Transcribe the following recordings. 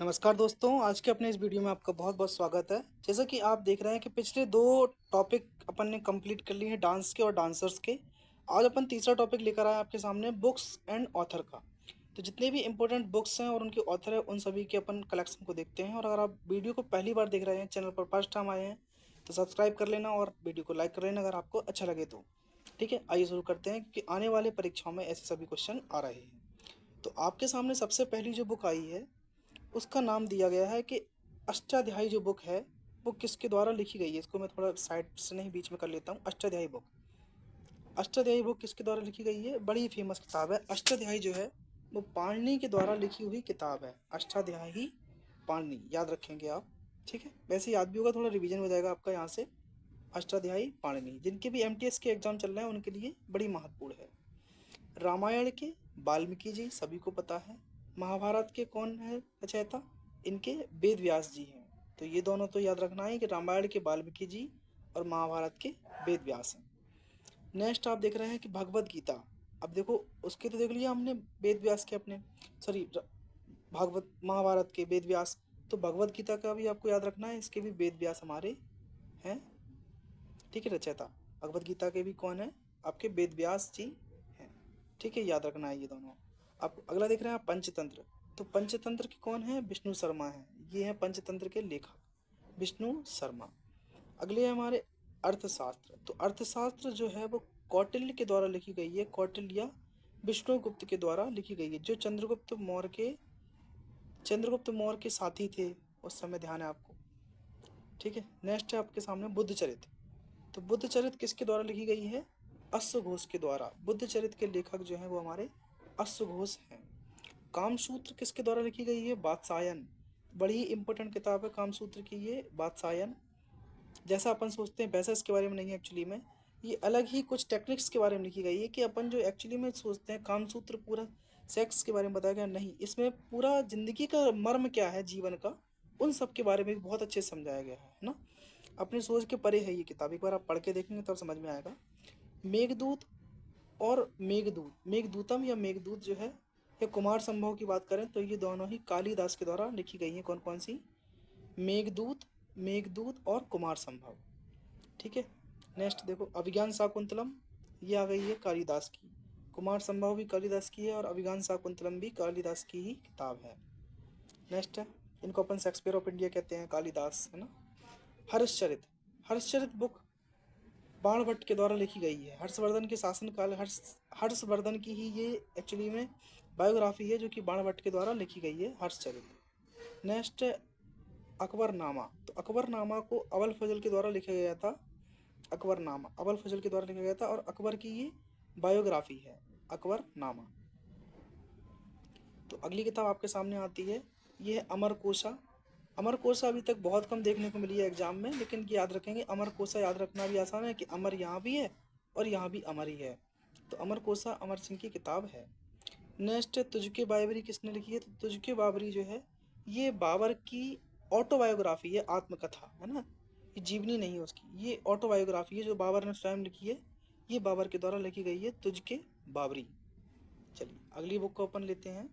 नमस्कार दोस्तों, आज के अपने इस वीडियो में आपका बहुत-बहुत स्वागत है। जैसा कि आप देख रहे हैं कि पिछले 2 टॉपिक अपन ने कंप्लीट कर लिए हैं डांस के और डांसर्स के। आज अपन तीसरा टॉपिक लेकर आए हैं आपके सामने बुक्स एंड ऑथर का। तो जितने भी इम्पोर्टेंट बुक्स हैं और उनके ऑथर हैं, उन सभी के अपन कलेक्शन को देखते हैं और अगर आप वीडियो को पहली बार देख रहे हैं, चैनल पर फर्स्ट टाइम आए हैं, तो सब्सक्राइब कर लेना और वीडियो को लाइक कर लेना अगर आपको अच्छा लगे तो। ठीक है, आइए शुरू करते हैं क्योंकि आने वाले परीक्षाओं में ऐसे सभी क्वेश्चन आ रहे हैं। तो आपके सामने सबसे पहली जो बुक आई है उसका नाम दिया गया है कि अष्टाध्यायी जो बुक है वो किसके द्वारा लिखी गई है। इसको मैं थोड़ा साइड से नहीं बीच में कर लेता हूँ। अष्टाध्यायी बुक, अष्टाध्यायी बुक किसके द्वारा लिखी गई है? बड़ी फेमस किताब है अष्टाध्यायी जो है वो पाणिनि के द्वारा लिखी हुई किताब है। अष्टाध्यायी पाणिनि याद रखेंगे आप। ठीक है, वैसे याद भी होगा, थोड़ा रिवीजन हो जाएगा आपका यहाँ से। अष्टाध्यायी पाणिनि जिनके भी एमटीएस के एग्जाम चल रहे हैं उनके लिए बड़ी महत्वपूर्ण है। रामायण के वाल्मीकि जी सभी को पता है। महाभारत के कौन है रचयिता? इनके वेद व्यास जी हैं। तो ये दोनों तो याद रखना है कि रामायण के वाल्मीकि जी और महाभारत के वेद व्यास हैं। नेक्स्ट आप देख रहे हैं कि भगवत गीता। अब देखो, उसके तो देख लिया हमने वेद व्यास के अपने, सॉरी, भागवत महाभारत के वेद व्यास। तो भगवत गीता का भी आपको याद रखना है, इसके भी वेद व्यास हमारे हैं। ठीक है, रचयिता भगवत गीता के भी कौन है? आपके वेद व्यास जी हैं। ठीक है, याद रखना है ये दोनों। आप अगला देख रहे हैं आप पंचतंत्र। तो पंचतंत्र के कौन है? विष्णु शर्मा है। ये हैं पंचतंत्र के लेखक विष्णु शर्मा। अगले हैं हमारे अर्थशास्त्र। तो अर्थशास्त्र जो है वो कौटिल्य के द्वारा लिखी गई है। कौटिल्य या विष्णुगुप्त के द्वारा लिखी गई है, जो चंद्रगुप्त मौर्य के साथी थे उस समय, ध्यान है आपको। ठीक है, नेक्स्ट है आपके सामने बुद्धचरित। तो बुद्धचरित किसके द्वारा लिखी गई है? अश्वघोष के द्वारा। बुद्धचरित के लेखक जो हैं वो हमारे अश्वघोष हैं। कामसूत्र किसके द्वारा लिखी गई है? वात्सायन। बड़ी ही इंपॉर्टेंट किताब है कामसूत्र की ये वात्सायन। जैसा अपन सोचते हैं वैसा इसके बारे में नहीं है एक्चुअली में। ये अलग ही कुछ टेक्निक्स के बारे में लिखी गई है कि अपन जो एक्चुअली में सोचते हैं कामसूत्र पूरा सेक्स के बारे में बताया गया, नहीं, इसमें पूरा जिंदगी का मर्म क्या है जीवन का, उन सब के बारे में भी बहुत अच्छे से समझाया गया है ना। अपनी सोच के परे है ये किताब, एक बार आप पढ़ के देखेंगे तब समझ में आएगा। मेघदूत और मेघदूतम या मेघदूत जो है, या कुमार संभव की बात करें तो ये दोनों ही कालिदास के द्वारा लिखी गई हैं। कौन कौन सी? मेघदूत, मेघदूत और कुमार संभव। ठीक है, नेक्स्ट देखो अभिज्ञान शाकुंतलम, ये आ गई है कालिदास की। कुमार संभव भी कालिदास की है और अभिज्ञान शाकुंतलम भी कालिदास की ही किताब है। नेक्स्ट है, इनको अपन शेक्सपियर ऑफ इंडिया कहते हैं, कालिदास है ना। हर्षचरित, हर्षचरित बुक बाणभट्ट के द्वारा लिखी गई है। हर्षवर्धन के शासनकाल, हर्षवर्धन की ही ये एक्चुअली में बायोग्राफी है जो कि बाणभट्ट के द्वारा लिखी गई है, हर्षचरित। नेक्स्ट अकबरनामा। तो अकबरनामा को अबुल फजल के द्वारा लिखा गया था। अकबरनामा अबुल फजल के द्वारा लिखा गया था और अकबर की ये बायोग्राफी है, अकबरनामा। तो अगली किताब आपके सामने आती है, ये है अमरकोशा। अमरकोशा अभी तक बहुत कम देखने को मिली है एग्जाम में, लेकिन याद रखेंगे अमरकोशा, याद रखना भी आसान है कि अमर यहाँ भी है और यहाँ भी अमर ही है। तो अमरकोशा अमर सिंह की किताब है। नेक्स्ट है तुझके बाबरी, किसने लिखी है? तो तुझके बाबरी जो है ये बाबर की ऑटोबायोग्राफी है, आत्मकथा है ना। ये जीवनी नहीं है उसकी, ये ऑटोबायोग्राफी है जो बाबर ने स्वयं लिखी है। ये बाबर के द्वारा लिखी गई है, तुझके बाबरी। चलिए अगली बुक को अपन लेते हैं।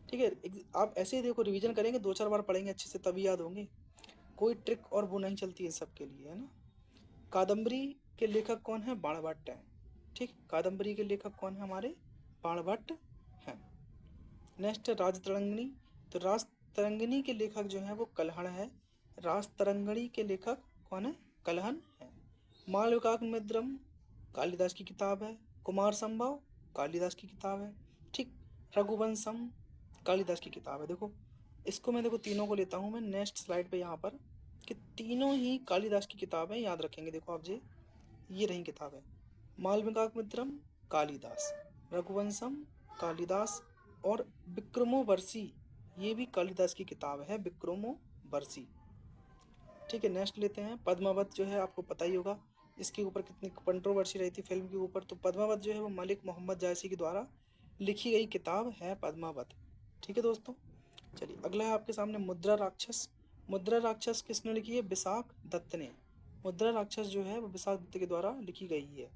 ठीक है, आप ऐसे ही देखो, रिवीजन करेंगे, 2-4 बार पढ़ेंगे अच्छे से तभी याद होंगे। कोई ट्रिक और वो नहीं चलती है सबके लिए, है ना। कादम्बरी के लेखक कौन है? बाणभट्ट हैं। ठीक, कादम्बरी के लेखक कौन है? हमारे बाणभट्ट हैं। नेक्स्ट है राजतरंगिणी। तो राजतरंगिणी के लेखक जो हैं वो कल्हण है। राजतरंगिणी के लेखक कौन है? कल्हण है। मालविकाग्निमित्रम कालिदास की किताब है। कुमार संभव कालिदास की किताब है। ठीक, रघुवंशम कालिदास की किताब है। देखो इसको मैं, देखो तीनों को लेता हूँ मैं नेक्स्ट स्लाइड पे यहाँ पर, कि तीनों ही कालिदास की किताब है, याद रखेंगे। देखो आप जी, ये रही किताब है, मालविकाग्निमित्रम कालिदास, रघुवंशम कालिदास और विक्रमोर्वशी, ये भी कालिदास की किताब है, विक्रमोर्वशी। ठीक है, नेक्स्ट लेते हैं पद्मावत। जो है आपको पता ही होगा इसके ऊपर कितनी कंट्रोवर्सी रही थी फिल्म के ऊपर। तो पद्मावत जो है वो मलिक मोहम्मद जायसी के द्वारा लिखी गई किताब है पद्मावत। ठीक है दोस्तों, चलिए अगला है आपके सामने मुद्रा राक्षस। मुद्रा राक्षस किसने लिखी है? विशाख दत्त ने। मुद्रा राक्षस जो है वो विशाख दत्त के द्वारा लिखी गई है।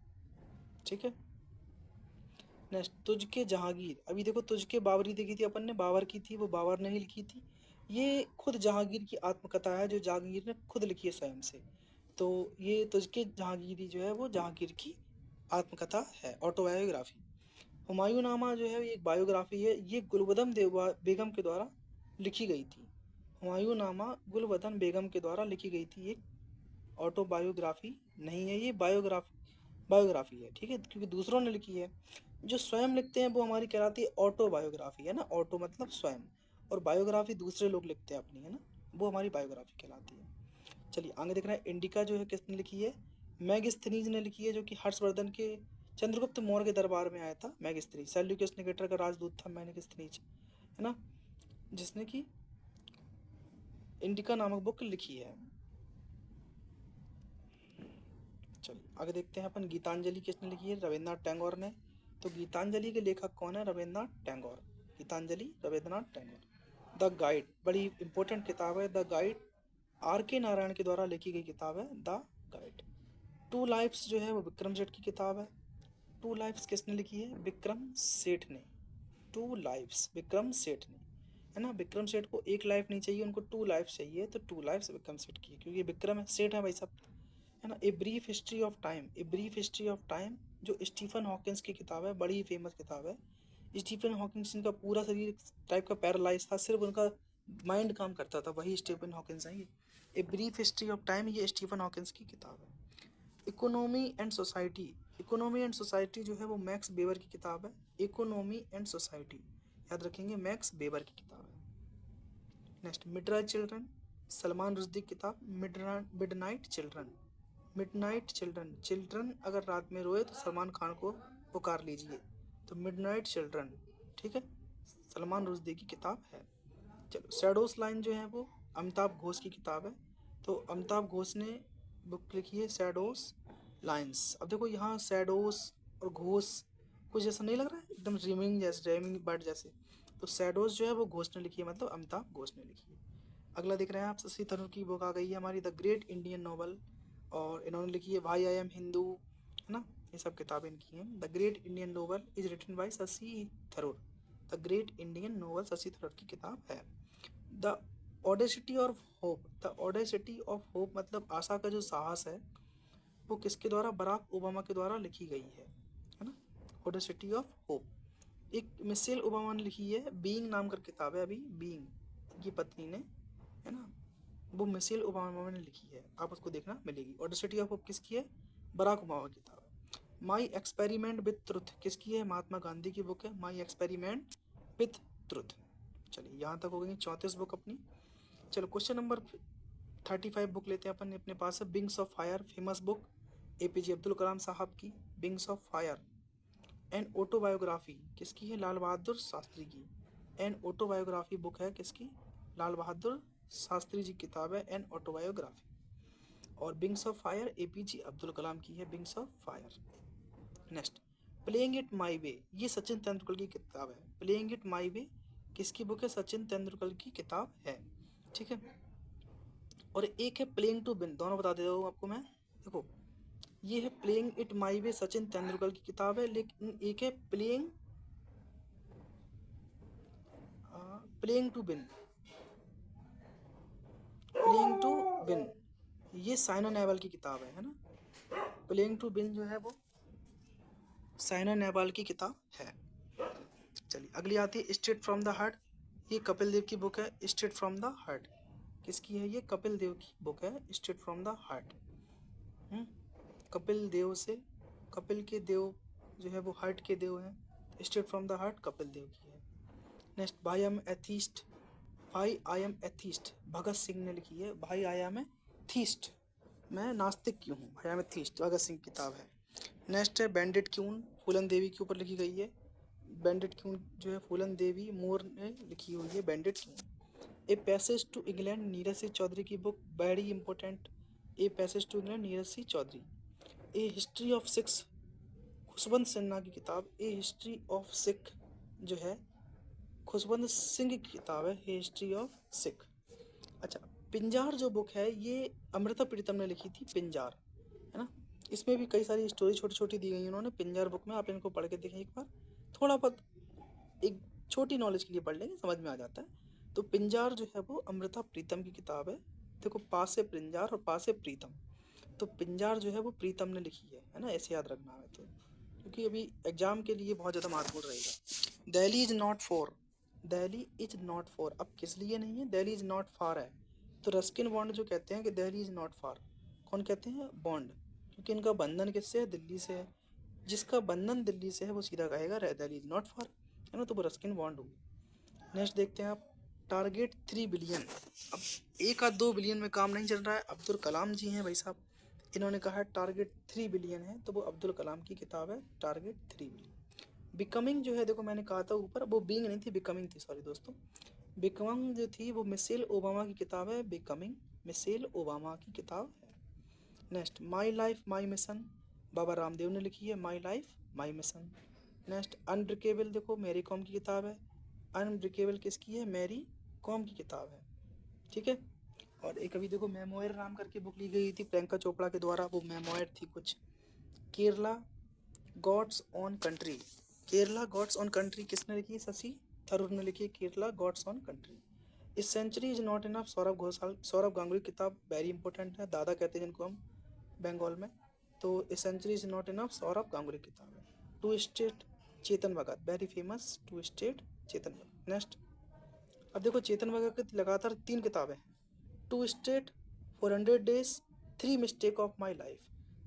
ठीक है, नेक्स्ट तुझके जहांगीर। अभी देखो तुझके बाबरी देखी थी अपन ने, बाबर की थी, वो बाबर ने ही लिखी थी। ये खुद जहांगीर की आत्मकथा है जो जहांगीर ने खुद लिखी है स्वयं से। तो ये तुझके जहांगीरी जो है वो जहांगीर की आत्मकथा है, ऑटोबायोग्राफी। हुमायूं नामा जो है ये एक बायोग्राफी है, ये गुलबदन बेगम के द्वारा लिखी गई थी। हुमायूं नामा गुलबदन बेगम के द्वारा लिखी गई थी, एक ऑटोबायोग्राफी नहीं है, ये बायोग्राफी है, ठीक है, क्योंकि दूसरों ने लिखी है। जो स्वयं लिखते हैं वो हमारी कहलाती है ऑटोबायोग्राफी, है ना, ऑटो मतलब स्वयं, और बायोग्राफी दूसरे लोग लिखते हैं अपनी, है ना, वो हमारी बायोग्राफी कहलाती है। चलिए आगे देख रहे हैं, इंडिका जो है किसने लिखी है? मैगस्थनीज ने लिखी है, जो कि हर्षवर्धन के चंद्रगुप्त मौर्य के दरबार में आया था। मैगस्थनीज सैल्यूकस निकेटर का राजदूत था मैगस्थनीज, है ना, जिसने कि इंडिका नामक बुक लिखी है। चलिए आगे देखते हैं अपन, गीतांजलि किसने लिखी है? रविन्द्रनाथ टैगोर ने। तो गीतांजलि के लेखक कौन है? रविन्द्रनाथ टैगोर। गीतांजलि रविन्द्रनाथ टैगोर। द गाइड बड़ी इंपॉर्टेंट किताब है, द गाइड आर के नारायण के द्वारा लिखी गई किताब है द गाइड। टू लाइफ्स जो है वो विक्रम सेठ की किताब है। टू लाइफ्स किसने लिखी है? विक्रम सेठ ने। टू लाइफ्स विक्रम सेठ ने, है ना, विक्रम सेठ को एक लाइफ नहीं चाहिए, उनको टू लाइफ चाहिए, तो टू लाइफ्स विक्रम सेठ की है, क्योंकि विक्रम है, सेठ है भाई साहब, है ना। ए brief history of time, A brief history of time जो स्टीफन हॉकिंस की किताब है, बड़ी फेमस किताब है। स्टीफन हॉकिंस का पूरा शरीर टाइप का पैरालाइज था, सिर्फ उनका माइंड काम करता था, वही स्टीफन हॉकिंस है ये। ए ब्रीफ हिस्ट्री ऑफ टाइम ये स्टीफन हॉकिंस की किताब है। Economy and society, economy and society जो है वो मैक्स वेबर की किताब है। इकोनॉमी एंड सोसाइटी याद रखेंगे, मैक्स वेबर की किताब है। Next, midnight children, Salman Rushdie की किताब, midnight children. Midnight children, children अगर रात में रोए तो सलमान खान को पुकार लीजिए, तो मिडनाइट चिल्ड्रन, ठीक है, सलमान रुश्दी की किताब है। चलो, शैडोस लाइन जो है वो अमिताभ घोष की किताब है। तो अमिताभ घोष ने बुक लिखी है शैडोस लाइन्स। अब देखो यहाँ शैडोस और घोष कुछ ऐसा नहीं लग रहा है, एकदम रीमिंग जैसे, रीमिंग बर्ड जैसे। तो शैडोस जो है वो घोष ने लिखी है, मतलब अमिताभ घोष ने लिखी है। अगला देख रहे हैं आप, शशि थरूर की बुक आ गई है हमारी, द ग्रेट इंडियन नॉवल, और इन्होंने लिखी है भाई आई एम हिंदू, है ना, ये सब किताबें इनकी हैं। The great Indian novel is written by Shashi Tharoor, the great Indian novel Shashi Tharoor की किताब है। The audacity of hope, the audacity of hope मतलब आशा का जो साहस है, वो किसके द्वारा? बराक ओबामा के द्वारा लिखी गई है ना, ऑडेसिटी ऑफ होप। एक मिशेल ओबामा ने लिखी है, बीइंग नाम कर किताब है, अभी बीइंग की पत्नी ने, है ना, वो मिशेल ओबामा ने लिखी है, आप उसको देखना मिलेगी। ऑडेसिटी ऑफ होप किसकी है? बराक ओबामा की किताब है। माई एक्सपेरिमेंट विथ ट्रुथ किसकी है? महात्मा गांधी की बुक है, माई एक्सपेरिमेंट विथ ट्रुथ। चलिए यहाँ तक हो गई 34 बुक अपनी। चलो क्वेश्चन नंबर 35 बुक लेते हैं अपन अपने पास है, wings of fire, famous book APJ Abdul Kalam साहब की, wings of fire. An autobiography किसकी है? लाल बहादुर शास्त्री की। एन ऑटोबायोग्राफी बुक है किसकी? लाल बहादुर शास्त्री जी की किताब है एन ऑटोबायोग्राफी। और wings of fire APJ Abdul Kalam की है, wings of fire. Next, playing it my way, ये सचिन तेंदुलकर की किताब है। प्लेइंग इट माई वे किसकी बुक है? सचिन तेंदुलकर की किताब है, ठीक है। और एक है प्लेइंग टू विन, दोनों बता देता हूँ आपको मैं। देखो, ये है playing it my way Sachin Tendulkar की किताब है, लेकिन एक है playing to win, playing to win ये साइना नेहवाल की किताब है ना। प्लेइंग टू विन जो है वो साइना नेहवाल की किताब है। चलिए अगली आती है, स्ट्रेट फ्रॉम द हार्ट, ये कपिल देव की बुक है, स्ट्रेट फ्रॉम द हार्ट किसकी है? ये कपिल देव की बुक है, straight from the heart. Kapil Dev से, कपिल के देव जो है वो हार्ट के देव हैं, straight from the heart Kapil Dev की है। Next, why I am atheist, why I am atheist Bhagat Singh ने लिखी है, भाई आई एम ए थीस्ट, मैं नास्तिक क्यों हूँ, भाई I M A theist Bhagat Singh की किताब है। नेक्स्ट है बैंडेड क्यून, फूलन देवी के ऊपर लिखी गई है। बैंडेड क्यून जो है फूलन देवी मोर ने लिखी हुई है, bandit queen. A passage to England Neeraj Singh Chaudhary की book, very important, a passage to England Neeraj Singh Chaudhary. A history of Sikhs Khushwant Sinha की किताब, ए हिस्ट्री ऑफ सिख जो है खुशवंत सिंह की किताब है, हिस्ट्री ऑफ सिख। अच्छा, पिंजार जो बुक है ये अमृता प्रीतम ने लिखी थी, पिंजार, है ना। इसमें भी कई सारी स्टोरी छोटी छोटी दी गई उन्होंने पिंजार बुक में, आप इनको पढ़ के देखें एक बार, थोड़ा बहुत एक छोटी नॉलेज के लिए पढ़ लेंगे, समझ में आ जाता है। तो पिंजार जो है वो अमृता प्रीतम की किताब है। देखो, पा से पिंजार और पा से प्रीतम, तो पिंजार जो है वो प्रीतम ने लिखी है ना, ऐसे याद रखना है। तो क्योंकि अभी एग्जाम के लिए बहुत ज़्यादा महत्वपूर्ण रहेगा। Delhi is not for, Delhi is not for, अब किस लिए नहीं है, दिल्ली इज नॉट फार है। तो रस्किन बॉन्ड जो कहते हैं कि दिल्ली इज नॉट फार, कौन कहते हैं, बॉन्ड, क्योंकि इनका बंधन किससे है, दिल्ली से है। जिसका बंधन दिल्ली से है वो सीधा कहेगा दिल्ली इज नॉट फार, है ना, तो वो रस्किन बॉन्ड होगी। नेक्स्ट देखते हैं आप, टारगेट 3 बिलियन। अब 1 या 2 बिलियन में काम नहीं चल रहा है, अब्दुल कलाम जी हैं भाई साहब, इन्होंने कहा है टारगेट 3 बिलियन है, तो वो अब्दुल कलाम की किताब है टारगेट 3 बिलियन। बिकमिंग जो है, देखो मैंने कहा था ऊपर, वो बीइंग नहीं थी, बिकमिंग थी, सॉरी दोस्तों। बिकमिंग जो थी वो मिशेल ओबामा की किताब है, बिकमिंग मिशेल ओबामा की किताब है। Next, my life my mission, Baba Ramdev ने लिखी है my life my mission. Next, unbreakable, देखो मैरी कॉम की किताब है, अनब्रेकेबल किसकी है, मैरी कॉम की किताब है, ठीक है। और एक अभी देखो मेमोयर नाम करके बुक ली गई थी प्रियंका चोपड़ा के द्वारा, वो मेमोयर थी कुछ, Kerala God's own country. Kerala God's own country किसने लिखी, शशि थरूर ने लिखी है केरला गॉड्स ऑन कंट्री। इस century is not enough, Sourav Ghosal, Sourav Ganguly किताब वेरी इंपॉर्टेंट है, दादा कहते हैं जिनको हम बंगाल में। तो इस century is not enough, Saurav Ganguly किताब है। Two state, Chetan Bhagat, very famous two state Chetan Bhagat. Next, अब देखो चेतन भगत की लगातार 3 किताबें हैं, two state, 400 days, 3 mistake of my life.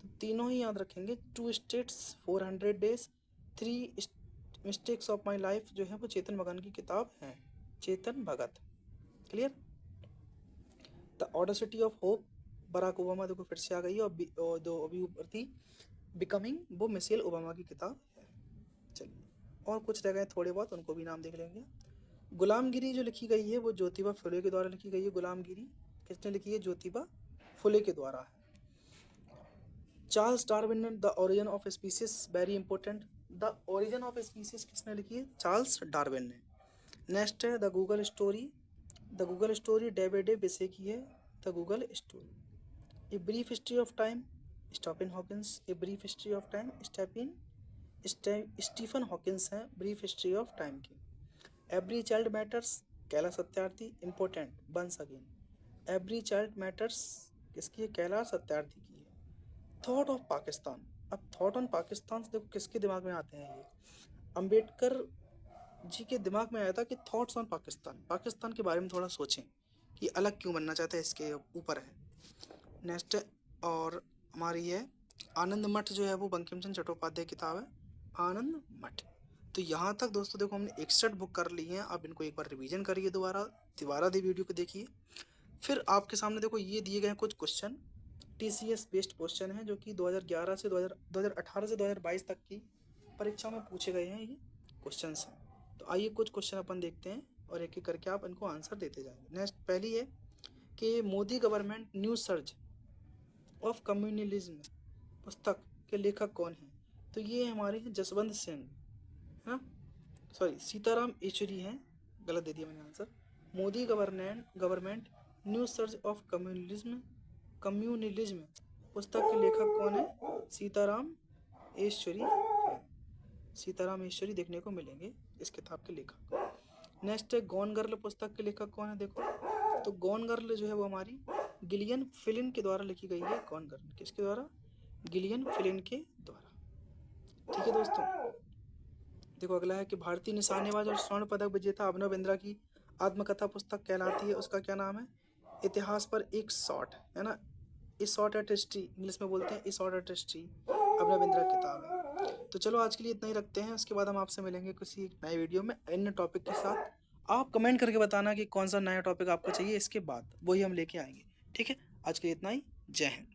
तो तीनों ही याद रखेंगे, 2 states, 400 days, 3 mistakes of my life जो है वो चेतन भगत की किताब है, Chetan Bhagat, clear. The audacity of hope, Barack Obama, देखो फिर से आ गई है, और जो अभी ऊपर थी बिकमिंग, वो मिशेल ओबामा की किताब है। चलिए, और कुछ रह गए थोड़े बहुत, उनको भी नाम देख लेंगे। गुलामगिरी जो लिखी गई है वो ज्योतिबा फुले के द्वारा लिखी गई है, गुलामगिरी किसने लिखी है, ज्योतिबा फुले के द्वारा है। चार्ल्स डार्विन ने the origin of species, very important, the origin of species किसने लिखी है, चार्ल्स डार्विन ने। नेक्स्ट है the Google story, the Google story David Vise की है, the Google story. A brief history of time, Stephen Hawkins, a brief history of time, Stephen Hawkins हैं brief history of time की। Every child matters, Kailash Satyarthi, important once again, every child matters किसकी है, कैलाश सत्यार्थी की है। Thought of Pakistan, अब thought on Pakistan से देखो किसके दिमाग में आते हैं, ये अंबेडकर जी के दिमाग में आया था कि थॉट्स ऑन पाकिस्तान, पाकिस्तान के बारे में थोड़ा सोचें कि अलग क्यों बनना चाहते हैं, इसके ऊपर है। नेक्स्ट, और हमारी है आनंद मठ, जो है वो बंकिम चंद्र चट्टोपाध्याय की किताब है, आनंद मठ। तो यहाँ तक दोस्तों देखो हमने 61 बुक कर ली हैं, आप इनको एक बार रिवीजन करिए, दोबारा दी वीडियो को देखिए। फिर आपके सामने देखो ये दिए गए हैं कुछ क्वेश्चन, TCS बेस्ड क्वेश्चन है, जो कि 2018 से 2022 तक की परीक्षा में पूछे गए हैं, ये क्वेश्चन हैं। तो आइए कुछ क्वेश्चन अपन देखते हैं और एक एक करके आप इनको आंसर देते जाएंगे। नेक्स्ट, पहली है कि Modi government new surge of communalism पुस्तक के लेखक कौन हैं, तो ये हमारे हैं जसवंत सिंह, है ना, सॉरी सीताराम येचुरी हैं, गलत दे दिया मैंने answer. Modi government new surge of communalism पुस्तक के लेखक कौन है, सीताराम येचुरी है, सीताराम येचुरी देखने को मिलेंगे इस किताब के लेखक। नेक्स्ट है गॉन गर्ल पुस्तक के लेखक कौन है, देखो तो गॉन गर्ल जो है वो हमारी गिलियन फ्लिन के द्वारा लिखी गई है, गॉन गर्ल किसके द्वारा, गिलियन फ्लिन के द्वारा, ठीक है दोस्तों। देखो अगला है कि भारतीय निशानेबाज और स्वर्ण पदक विजेता अभिनव बिंद्रा की आत्मकथा पुस्तक कहलाती है, उसका क्या नाम है, इतिहास पर एक शॉट, है ना, ए शॉट एट हिस्ट्री, इंग्लिश में बोलते हैं ए shot at history, Abhinav Bindra की किताब है। तो चलो आज के लिए इतना ही रखते हैं, उसके बाद हम आपसे मिलेंगे किसी एक नए वीडियो में अन्य टॉपिक के साथ। आप कमेंट करके बताना कि कौन सा नया टॉपिक आपको चाहिए, इसके बाद वही हम लेके आएंगे, ठीक है। आज के लिए इतना ही, जय हिंद।